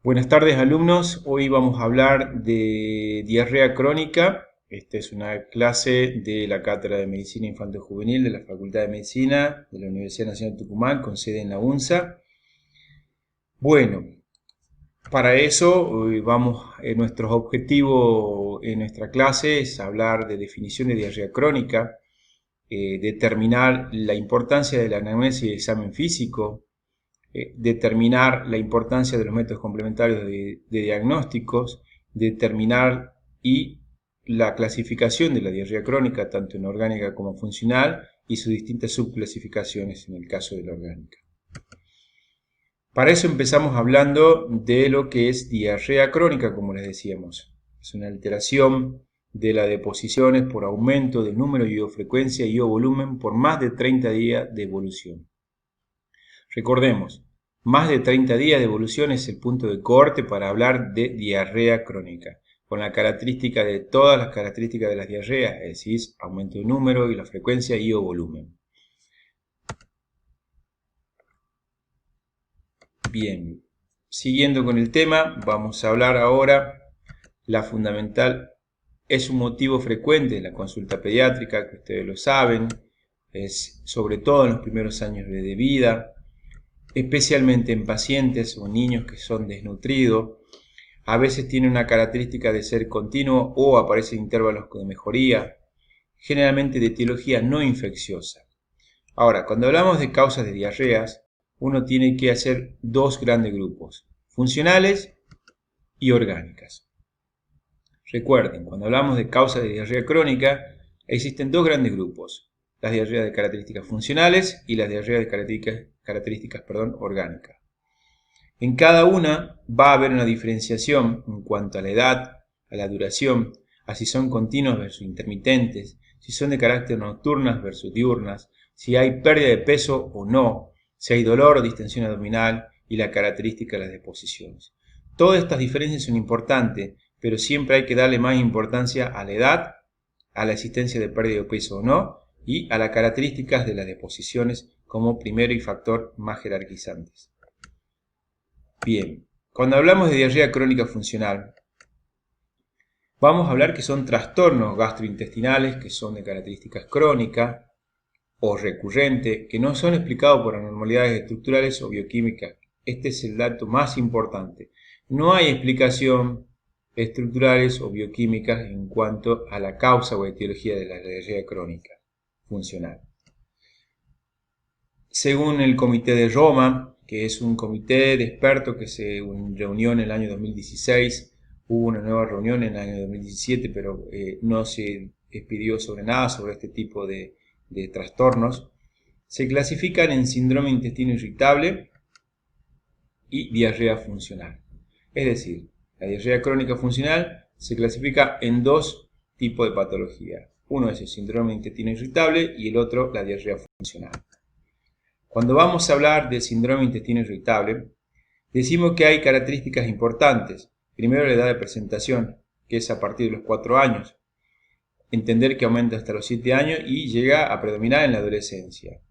Buenas tardes, alumnos. Hoy vamos a hablar de diarrea crónica. Esta es una clase de la Cátedra de Medicina Infantil-Juvenil de la Facultad de Medicina de la Universidad Nacional de Tucumán, con sede en la UNSA. Bueno, para eso nuestros objetivos en nuestra clase es hablar de definición de diarrea crónica, determinar la importancia de la anamnesis y el examen físico, determinar la importancia de los métodos complementarios de diagnósticos, determinar la clasificación de la diarrea crónica, tanto en orgánica como funcional, y sus distintas subclasificaciones en el caso de la orgánica. Para eso empezamos hablando de lo que es diarrea crónica, como les decíamos. Es una alteración de las deposiciones por aumento del número y o frecuencia y o volumen por más de 30 días de evolución. Recordemos, más de 30 días de evolución es el punto de corte para hablar de diarrea crónica, con la característica de todas las características de las diarreas, es decir, aumento de número y la frecuencia y o volumen. Bien, siguiendo con el tema, vamos a hablar ahora, la fundamental es un motivo frecuente de la consulta pediátrica, que ustedes lo saben, es sobre todo en los primeros años de vida, especialmente en pacientes o niños que son desnutridos. A veces tiene una característica de ser continuo o aparece en intervalos de mejoría, generalmente de etiología no infecciosa. Ahora, cuando hablamos de causas de diarreas, uno tiene que hacer dos grandes grupos, funcionales y orgánicas. Recuerden, cuando hablamos de causas de diarrea crónica, existen dos grandes grupos, las diarreas de características funcionales y las diarreas de características orgánicas. En cada una va a haber una diferenciación en cuanto a la edad, a la duración, a si son continuas versus intermitentes, si son de carácter nocturnas versus diurnas, si hay pérdida de peso o no, si hay dolor o distensión abdominal y la característica de las deposiciones. Todas estas diferencias son importantes, pero siempre hay que darle más importancia a la edad, a la existencia de pérdida de peso o no, y a las características de las deposiciones como primero y factor más jerarquizantes. Bien, cuando hablamos de diarrea crónica funcional, vamos a hablar que son trastornos gastrointestinales que son de características crónicas o recurrentes, que no son explicados por anormalidades estructurales o bioquímicas. Este es el dato más importante. No hay explicación estructurales o bioquímicas en cuanto a la causa o etiología de la diarrea crónica funcional. Según el Comité de Roma, que es un comité de expertos que se reunió en el año 2016, hubo una nueva reunión en el año 2017, pero no se expidió sobre nada sobre este tipo de trastornos. Se clasifican en síndrome de intestino irritable y diarrea funcional. Es decir, la diarrea crónica funcional se clasifica en dos tipos de patología. Uno es el síndrome de intestino irritable y el otro la diarrea funcional. Cuando vamos a hablar del síndrome de intestino irritable, decimos que hay características importantes. Primero, la edad de presentación, que es a partir de los 4 años. Entender que aumenta hasta los 7 años y llega a predominar en la adolescencia.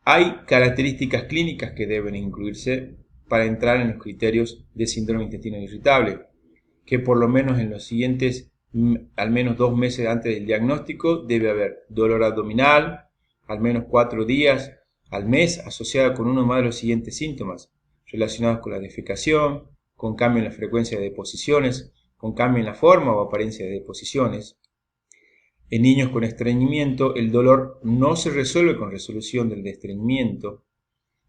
Hay características clínicas que deben incluirse para entrar en los criterios de síndrome de intestino irritable, que por lo menos en los siguientes, al menos 2 meses antes del diagnóstico, debe haber dolor abdominal, al menos 4 días al mes asociada con uno más de los siguientes síntomas relacionados con la defecación, con cambio en la frecuencia de deposiciones, con cambio en la forma o apariencia de deposiciones. En niños con estreñimiento, el dolor no se resuelve con resolución del estreñimiento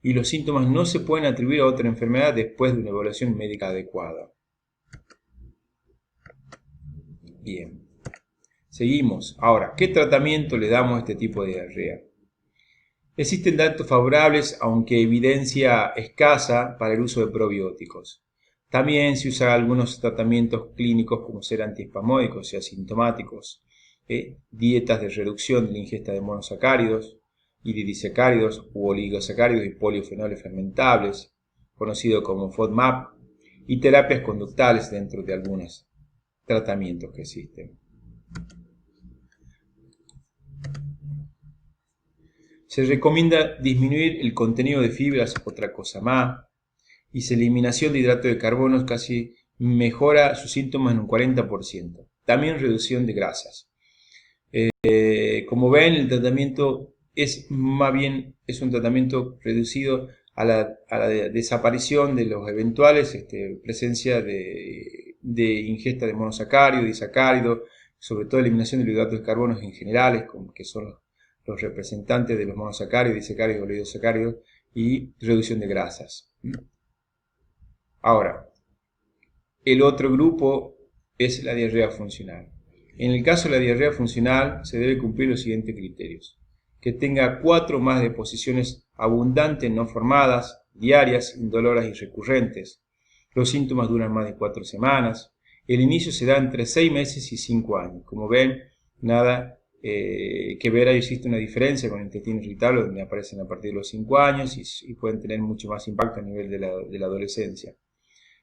y los síntomas no se pueden atribuir a otra enfermedad después de una evaluación médica adecuada. Bien, seguimos. Ahora, ¿qué tratamiento le damos a este tipo de diarrea? Existen datos favorables, aunque evidencia escasa, para el uso de probióticos. También se usan algunos tratamientos clínicos como ser antiespasmódicos y asintomáticos, dietas de reducción de la ingesta de monosacáridos y de disacáridos u oligosacáridos y polifenoles fermentables, conocido como FODMAP, y terapias conductales dentro de algunos tratamientos que existen. Se recomienda disminuir el contenido de fibras, otra cosa más, y su eliminación de hidrato de carbono casi mejora sus síntomas en un 40%. También reducción de grasas. Como ven, el tratamiento es más bien un tratamiento reducido a la desaparición de los eventuales presencia de ingesta de monosacárido, disacárido, sobre todo eliminación de los hidratos de carbono en generales, que son los representantes de los monosacáridos, disacáridos, oligosacáridos, y reducción de grasas. Ahora, el otro grupo es la diarrea funcional. En el caso de la diarrea funcional se debe cumplir los siguientes criterios: que tenga 4 o más deposiciones abundantes no formadas, diarias, indoloras y recurrentes. Los síntomas duran más de 4 semanas. El inicio se da entre 6 meses y 5 años. Como ven, nada que ver, ahí existe una diferencia con el intestino irritable, donde aparecen a partir de los 5 años y pueden tener mucho más impacto a nivel de la adolescencia.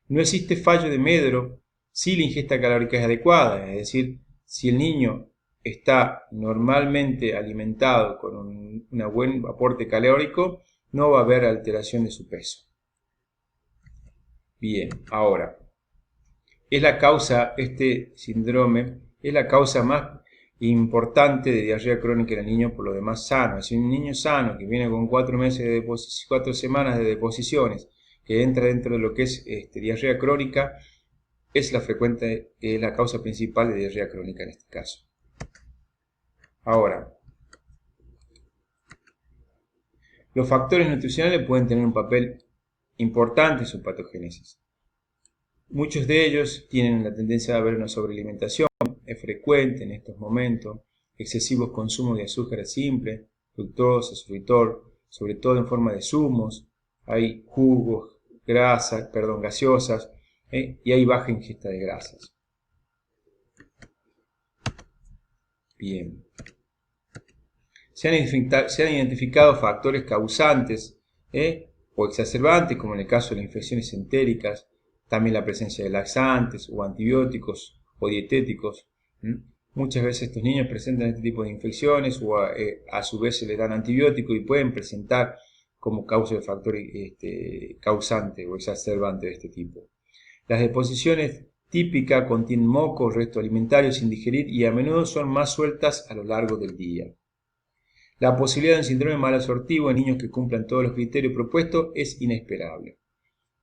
No existe fallo de Medro si la ingesta calórica es adecuada, es decir, si el niño está normalmente alimentado con un buen aporte calórico, no va a haber alteración de su peso. Bien, ahora, este síndrome es la causa más importante de diarrea crónica en el niño, por lo demás sano. Es decir, un niño sano que viene con 4 semanas de deposiciones, que entra dentro de lo que es diarrea crónica, es la causa principal de diarrea crónica en este caso. Ahora, los factores nutricionales pueden tener un papel importante en su patogénesis. Muchos de ellos tienen la tendencia a haber una sobrealimentación, es frecuente en estos momentos, excesivos consumos de azúcar simple, fructosa, fruitor, sobre todo en forma de zumos, hay jugos, gaseosas, y hay baja ingesta de grasas. Bien. Se han identificado factores causantes o exacerbantes, como en el caso de las infecciones entéricas, también la presencia de laxantes o antibióticos o dietéticos. Muchas veces estos niños presentan este tipo de infecciones o a su vez se les dan antibióticos y pueden presentar como causa de factor causante o exacerbante de este tipo. Las deposiciones típicas contienen moco o restos alimentarios sin digerir y a menudo son más sueltas a lo largo del día. La posibilidad de un síndrome malabsortivo en niños que cumplan todos los criterios propuestos es inesperable.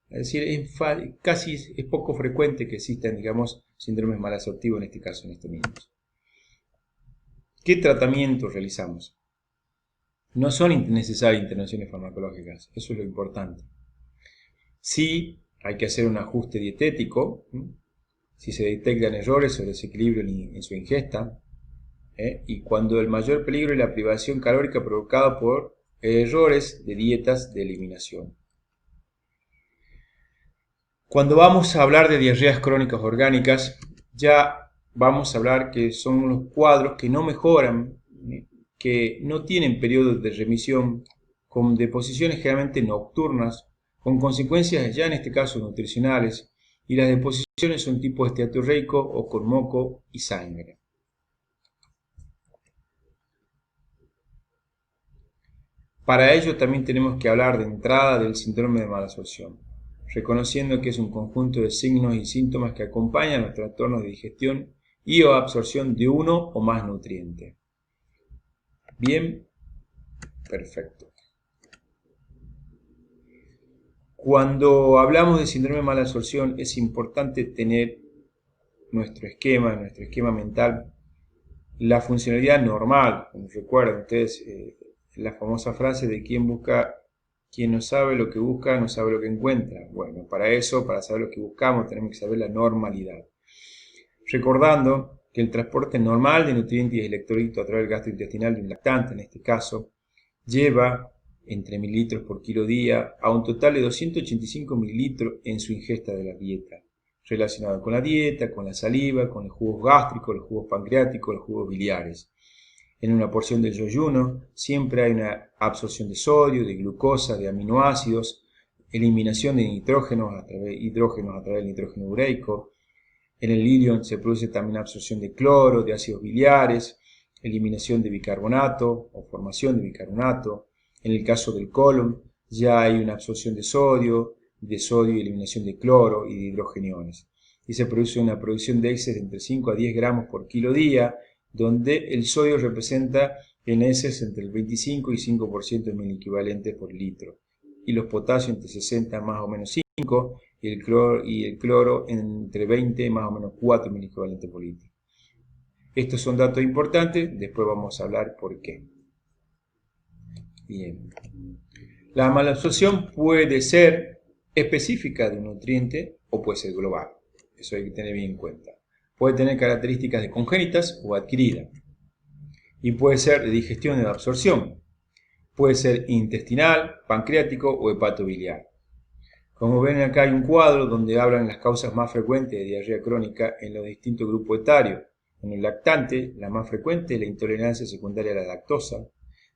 Es decir, es poco frecuente que existan, digamos, síndromes malabsortivos en este caso, en estos niños. ¿Qué tratamiento realizamos? No son necesarias intervenciones farmacológicas, eso es lo importante. Sí, hay que hacer un ajuste dietético, si se detectan errores o desequilibrio en su ingesta, y cuando el mayor peligro es la privación calórica provocada por errores de dietas de eliminación. Cuando vamos a hablar de diarreas crónicas orgánicas, ya vamos a hablar que son unos cuadros que no mejoran, que no tienen periodos de remisión, con deposiciones generalmente nocturnas, con consecuencias ya en este caso nutricionales, y las deposiciones son tipo esteatorreico o con moco y sangre. Para ello también tenemos que hablar de entrada del síndrome de malabsorción, reconociendo que es un conjunto de signos y síntomas que acompañan los trastornos de digestión y o absorción de uno o más nutrientes. Bien, perfecto. Cuando hablamos de síndrome de malabsorción es importante tener nuestro esquema mental, la funcionalidad normal. Como recuerdan ustedes la famosa frase de quien no sabe lo que busca, no sabe lo que encuentra. Bueno, para saber lo que buscamos, tenemos que saber la normalidad. Recordando que el transporte normal de nutrientes y electrolitos a través del gastrointestinal de un lactante, en este caso, lleva entre mililitros por kilo día a un total de 285 mililitros en su ingesta de la dieta, relacionado con la dieta, con la saliva, con los jugos gástricos, los jugos pancreáticos, los jugos biliares. En una porción del yoyuno siempre hay una absorción de sodio, de glucosa, de aminoácidos, eliminación de hidrógenos a través del nitrógeno ureico. En el ilion se produce también absorción de cloro, de ácidos biliares, eliminación de bicarbonato o formación de bicarbonato. En el caso del colon ya hay una absorción de sodio, de sodio y eliminación de cloro y de hidrogeniones. Y se produce una producción de heces de entre 5 a 10 gramos por kilo día, donde el sodio representa en heces entre el 25 y 5% de mil equivalentes por litro, y los potasios entre 60 más o menos 5, y el cloro entre 20 más o menos 4 mil equivalentes por litro. Estos son datos importantes, después vamos a hablar por qué. Bien. La malabsorción puede ser específica de un nutriente o puede ser global. Eso hay que tener bien en cuenta. Puede tener características de congénitas o adquiridas. Y puede ser de digestión o de absorción. Puede ser intestinal, pancreático o hepatobiliar. Como ven acá hay un cuadro donde hablan las causas más frecuentes de diarrea crónica en los distintos grupos etarios. En el lactante, la más frecuente es la intolerancia secundaria a la lactosa.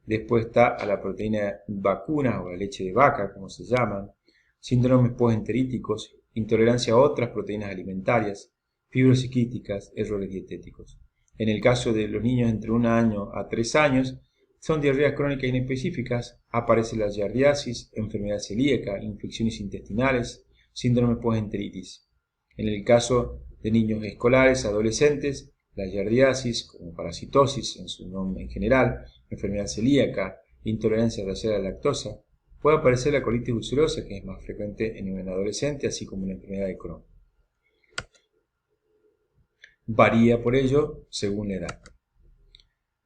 Después está a la proteína vacuna o la leche de vaca, como se llaman, síndromes postenteríticos, intolerancia a otras proteínas alimentarias, fibrosis quísticas, errores dietéticos. En el caso de los niños entre 1 año a 3 años, son diarreas crónicas inespecíficas, aparece la giardiasis, enfermedad celíaca, infecciones intestinales, síndrome postenteritis. En el caso de niños escolares, adolescentes, la giardiasis, como parasitosis en su nombre en general, enfermedad celíaca, intolerancia racial a la lactosa, puede aparecer la colitis ulcerosa, que es más frecuente en un adolescente, así como una enfermedad de Crohn. Varía por ello según la edad.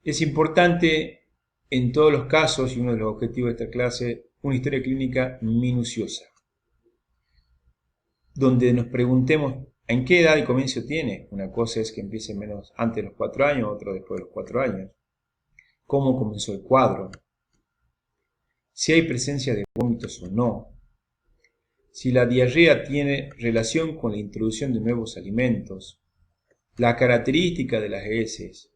Es importante en todos los casos, y uno de los objetivos de esta clase, una historia clínica minuciosa, donde nos preguntemos en qué edad y comienzo tiene. Una cosa es que empiece menos antes de los 4 años, otra después de los 4 años. Cómo comenzó el cuadro, si hay presencia de vómitos o no, si la diarrea tiene relación con la introducción de nuevos alimentos, la característica de las heces,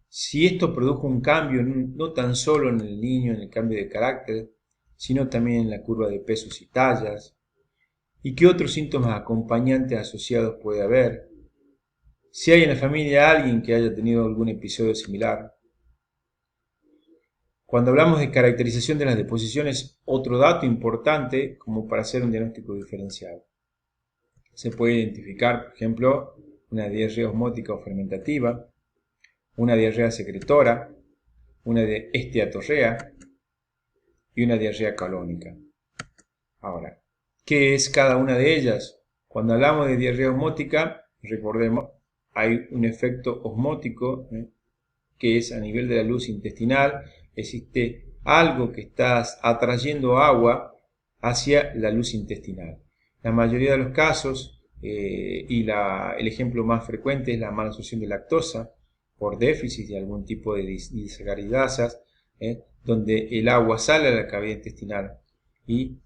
si esto produjo un cambio no tan solo en el niño en el cambio de carácter, sino también en la curva de pesos y tallas, y qué otros síntomas acompañantes asociados puede haber, si hay en la familia alguien que haya tenido algún episodio similar. Cuando hablamos de caracterización de las deposiciones, otro dato importante como para hacer un diagnóstico diferencial. Se puede identificar, por ejemplo, una diarrea osmótica o fermentativa, una diarrea secretora, una esteatorrea y una diarrea colónica. Ahora, ¿qué es cada una de ellas? Cuando hablamos de diarrea osmótica, recordemos, hay un efecto osmótico, que es a nivel de la luz intestinal, existe algo que está atrayendo agua hacia la luz intestinal. La mayoría de los casos, el ejemplo más frecuente es la malabsorción de lactosa por déficit de algún tipo de disacaridasas, donde el agua sale a la cavidad intestinal y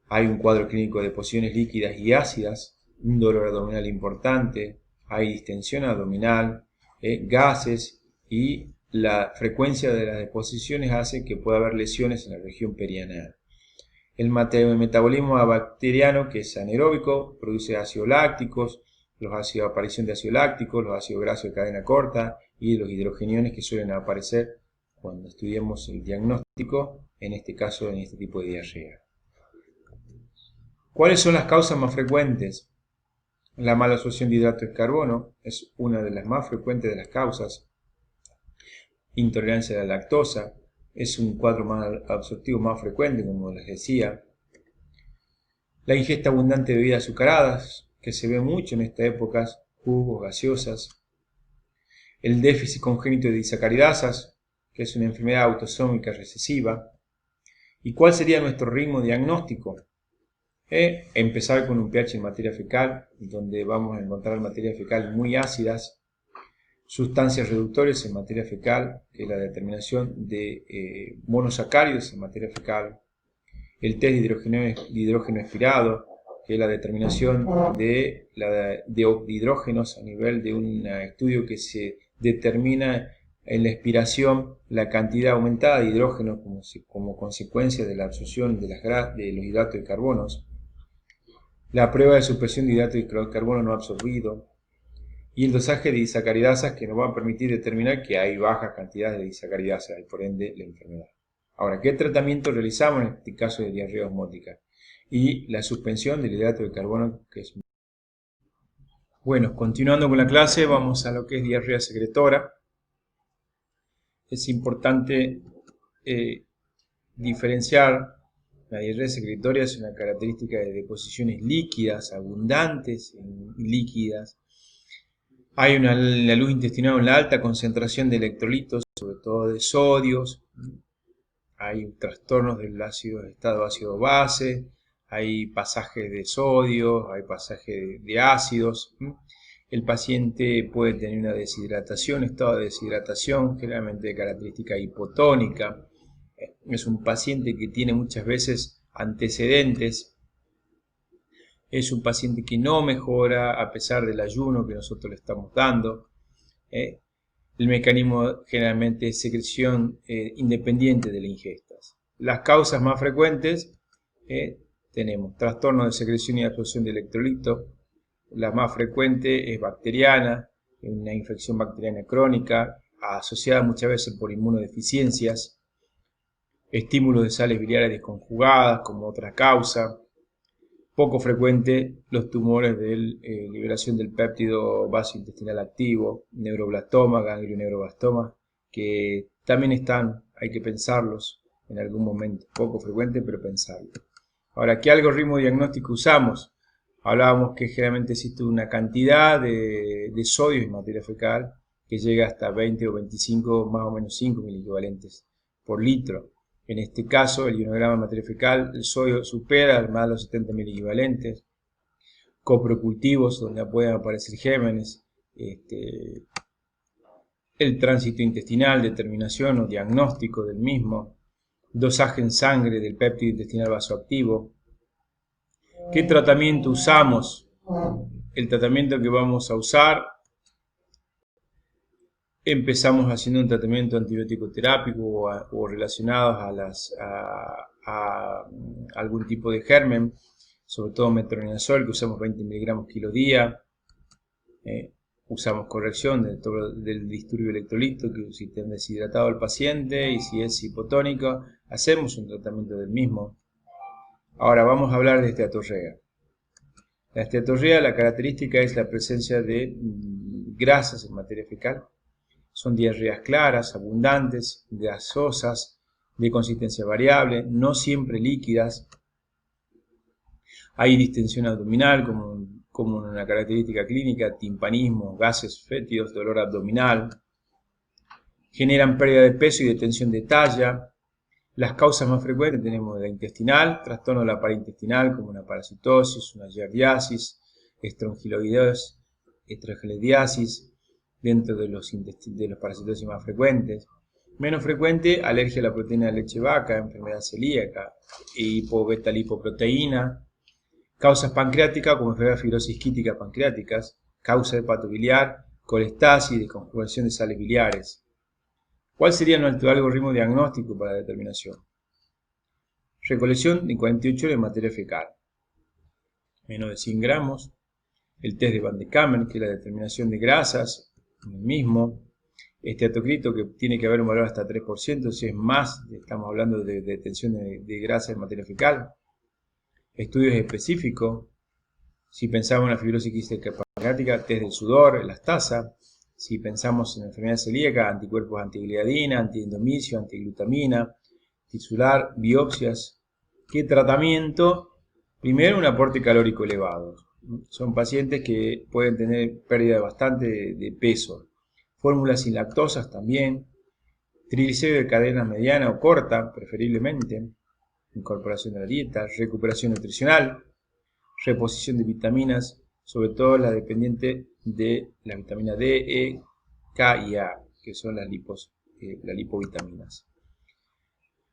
hay un cuadro clínico de deposiciones líquidas y ácidas, un dolor abdominal importante, hay distensión abdominal, gases, y la frecuencia de las deposiciones hace que pueda haber lesiones en la región perianal. El metabolismo bacteriano, que es anaeróbico, produce ácidos lácticos, aparición de ácidos lácticos, los ácidos grasos de cadena corta y los hidrogeniones que suelen aparecer cuando estudiamos el diagnóstico, en este caso en este tipo de diarrea. ¿Cuáles son las causas más frecuentes? La mala absorción de hidratos de carbono es una de las más frecuentes de las causas. Intolerancia a la lactosa es un cuadro mal absortivo más frecuente, como les decía. La ingesta abundante de bebidas azucaradas, que se ve mucho en esta época, jugos, gaseosas. El déficit congénito de disacaridasas, que es una enfermedad autosómica recesiva. ¿Y cuál sería nuestro ritmo diagnóstico? Empezar con un pH en materia fecal, donde vamos a encontrar materias fecales muy ácidas, sustancias reductores en materia fecal, que es la determinación de monosacáridos en materia fecal, el test de hidrógeno expirado, que es la determinación de hidrógenos a nivel de un estudio que se determina en la expiración la cantidad aumentada de hidrógeno como consecuencia de la absorción de los hidratos de carbonos, la prueba de supresión de hidratos de carbono no absorbido, y el dosaje de disacaridasas, que nos va a permitir determinar que hay bajas cantidades de disacaridasas y por ende la enfermedad. Ahora, ¿qué tratamiento realizamos en este caso de diarrea osmótica? y la suspensión del hidrato de carbono, que es... Bueno, continuando con la clase, vamos a lo que es diarrea secretora. Es importante diferenciar. La diarrea secretoria es una característica de deposiciones líquidas, abundantes en líquidas. Hay en la luz intestinal una alta concentración de electrolitos, sobre todo de sodios. Hay trastornos del estado ácido-base, hay pasajes de sodio, hay pasajes de ácidos. El paciente puede tener una deshidratación, estado de deshidratación, generalmente de característica hipotónica. Es un paciente que tiene muchas veces antecedentes. Es un paciente que no mejora a pesar del ayuno que nosotros le estamos dando. El mecanismo generalmente es secreción independiente de la ingesta. Las causas más frecuentes tenemos trastorno de secreción y absorción de electrolitos. La más frecuente es bacteriana, una infección bacteriana crónica, asociada muchas veces por inmunodeficiencias, estímulos de sales biliares desconjugadas como otra causa. Poco frecuente los tumores de liberación del péptido vasointestinal activo, neuroblastoma, ganglioneuroblastoma, que también están, hay que pensarlos en algún momento. Poco frecuente, pero pensarlo. Ahora, ¿qué algoritmo diagnóstico usamos? Hablábamos que generalmente existe una cantidad de sodio en materia fecal que llega hasta 20 o 25, más o menos 5 miliequivalentes por litro. En este caso, el ionograma de materia fecal, el sodio supera más de los 70 miliequivalentes. Coprocultivos, donde pueden aparecer gérmenes. El tránsito intestinal, determinación o diagnóstico del mismo. Dosaje en sangre del péptido intestinal vasoactivo. ¿Qué tratamiento usamos? El tratamiento que vamos a usar, empezamos haciendo un tratamiento antibiótico terápico o relacionados a algún tipo de germen, sobre todo metronidazol, que usamos 20 miligramos kilo día. Usamos corrección del disturbio electrolítico, que si está deshidratado el paciente y si es hipotónico, hacemos un tratamiento del mismo. Ahora vamos a hablar de esteatorrea. La esteatorrea, la característica es la presencia de grasas en materia fecal. Son diarreas claras, abundantes, gasosas, de consistencia variable, no siempre líquidas. Hay distensión abdominal como una característica clínica, timpanismo, gases fétidos, dolor abdominal. Generan pérdida de peso y de tensión de talla. Las causas más frecuentes tenemos la intestinal, trastorno de la pared intestinal como una parasitosis, una giardiasis, estrongiloidiasis, dentro de los parasitosis más frecuentes. Menos frecuente, alergia a la proteína de leche vaca, enfermedad celíaca, hipobetalipproteína. Causas pancreáticas como enfermedad fibrosis quística pancreáticas, causa de hepatobiliar, colestasis, desconjugación de sales biliares. ¿Cuál sería nuestro algoritmo diagnóstico para la determinación? Recolección de 48 horas de materia fecal, menos de 100 gramos. El test de Van de Kamen, que es la determinación de grasas, el mismo. Esteatocrito, que tiene que haber un valor hasta 3%, si es más, estamos hablando de detención de grasa en materia fecal. Estudios específicos, si pensamos en la fibrosis quística pancreática, test del sudor, elastasa. Si pensamos en la enfermedad celíaca, anticuerpos antigliadina, antiendomicio, antiglutamina, tisular, biopsias. ¿Qué tratamiento? Primero, un aporte calórico elevado. Son pacientes que pueden tener pérdida bastante de peso. Fórmulas sin lactosas también. Triglicéridos de cadena mediana o corta, preferiblemente. Incorporación de la dieta. Recuperación nutricional. Reposición de vitaminas, sobre todo la dependiente de la vitamina D, E, K y A, que son las lipovitaminas.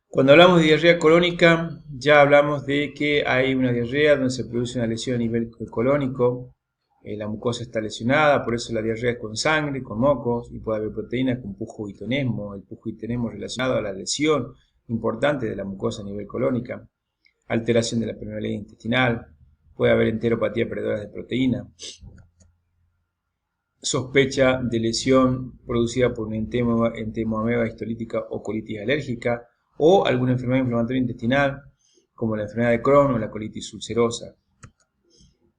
Cuando hablamos de diarrea colónica, ya hablamos de que hay una diarrea donde se produce una lesión a nivel colónico, la mucosa está lesionada, por eso la diarrea es con sangre, con mocos, y puede haber proteínas con pujo-hitonesmo, el pujo-hitonesmo relacionado a la lesión importante de la mucosa a nivel colónica, alteración de la permeabilidad intestinal, puede haber enteropatía perdedora de proteína, sospecha de lesión producida por una entemoameba histolítica o colitis alérgica, o alguna enfermedad inflamatoria intestinal, como la enfermedad de Crohn o la colitis ulcerosa.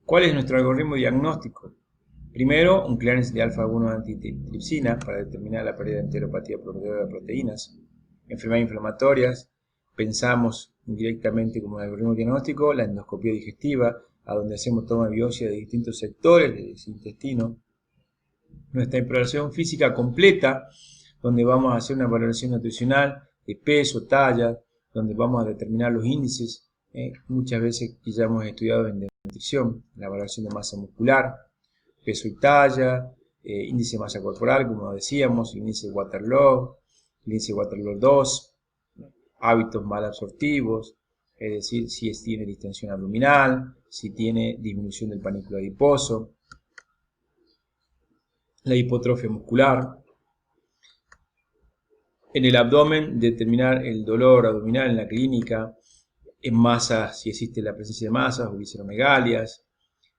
¿Cuál es nuestro algoritmo diagnóstico? Primero, un clearance de alfa-1 antitripsina para determinar la pérdida de enteropatía proteidora de proteínas. Enfermedades inflamatorias, pensamos indirectamente como algoritmo diagnóstico la endoscopia digestiva, a donde hacemos toma de biopsia de distintos sectores del intestino. Nuestra exploración física completa, donde vamos a hacer una valoración nutricional de peso, talla, donde vamos a determinar los índices, muchas veces que ya hemos estudiado en nutrición, la valoración de masa muscular, peso y talla, índice de masa corporal, como decíamos, índice de Waterloo, el índice de Waterloo 2, hábitos malabsortivos, es decir, si tiene distensión abdominal, si tiene disminución del panículo adiposo, la hipotrofia muscular. En el abdomen, determinar el dolor abdominal en la clínica, en masas, si existe la presencia de masas o visceromegalias,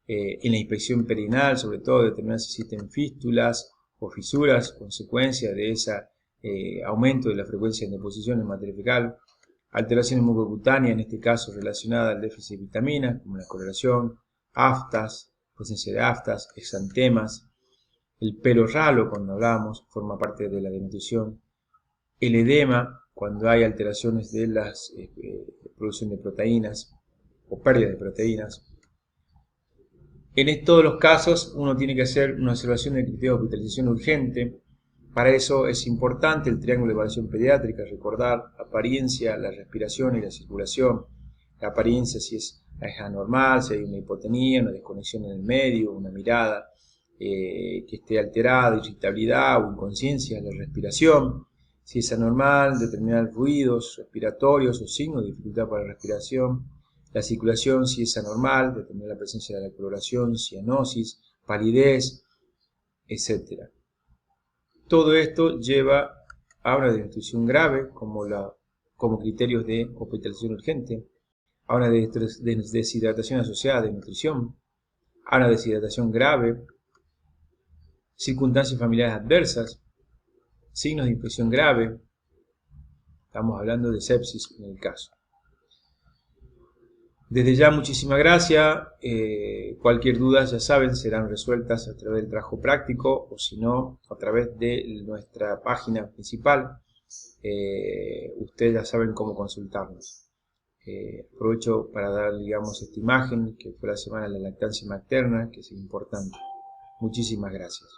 en la inspección perineal, sobre todo, determinar si existen fístulas o fisuras, consecuencia de ese aumento de la frecuencia de deposición en materia fecal, alteraciones mucocutáneas, en este caso relacionadas al déficit de vitaminas, como la coloración, aftas, presencia de aftas, exantemas, el pelo ralo, cuando hablamos, forma parte de la desnutrición, el edema, cuando hay alteraciones de la producción de proteínas o pérdida de proteínas. En todos los casos uno tiene que hacer una observación de criterio de hospitalización urgente. Para eso es importante el triángulo de evaluación pediátrica, recordar apariencia, la respiración y la circulación. La apariencia si es anormal, si hay una hipotenía, una desconexión en el medio, una mirada que esté alterada, irritabilidad o inconsciencia, la respiración. Si es anormal, determinar ruidos respiratorios o signos de dificultad para la respiración. La circulación, si es anormal, determinar la presencia de la coloración, cianosis, palidez, etc. Todo esto lleva a una desnutrición grave, como criterios de hospitalización urgente, a una deshidratación asociada de nutrición, a una deshidratación grave, circunstancias familiares adversas, signos de infección grave. Estamos hablando de sepsis en el caso. Desde ya, muchísimas gracias. Cualquier duda, ya saben, serán resueltas a través del trabajo práctico o si no, a través de nuestra página principal. Ustedes ya saben cómo consultarnos. Aprovecho para dar, digamos, esta imagen que fue la semana de la lactancia materna, que es importante. Muchísimas gracias.